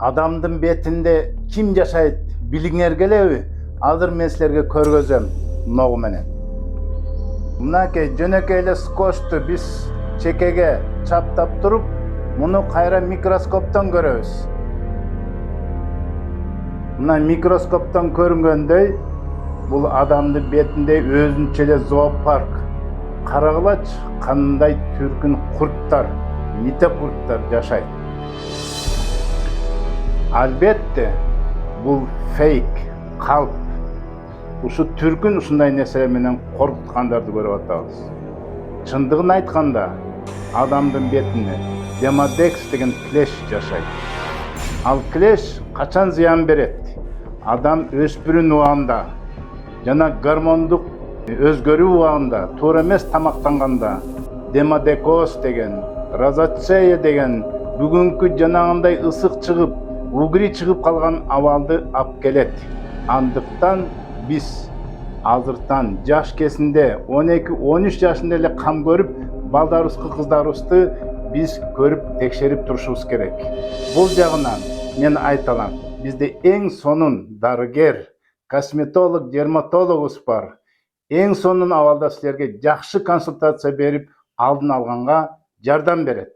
Adamдын бетинде ким жашайт билиңер келеби? Азыр мен силерге көргөзөм могу менен. Мынакей жөнөкөй эле скотчту биз чекеге чаптап туруп, муну кайра микроскоптон көрөбүз. Мына микроскоптон көрүнгөндөй, бул адамдын бетинде өзүнчө эле зоопарк. Карагылачы кандай түркүн курттар, мите курттар жашайт. Албетте, бул фейк, калп. Ушу түркүн ушундай нерселер менен коркуткандарды көрүп атабыз. Чындыгын айтканда, адамдын бетинде демодекс деген клеш жашайт. Ал клеш качан зыян берет? Адам өспүрүн убагында жана гормондук өзгөрүү убагында, туура эмес тамактанганда, демодекоз деген, розацея деген, бүгүнкү жанагындай ысык чыгып, угри чыгып калган абалды алып келет. Андыктан биз азыртан жаш кезинде 12-13 жашында эле кам көрүп, балдарыбызды, кыздарыбызды биз көрүп текшерип турушубуз керек. Бул жагынан мен айталам, бизде эң сонун дарыгер, косметолог, дерматологубуз бар. Эң сонун абалда силерге жакшы консультация берип, алдын алганга жардам берет.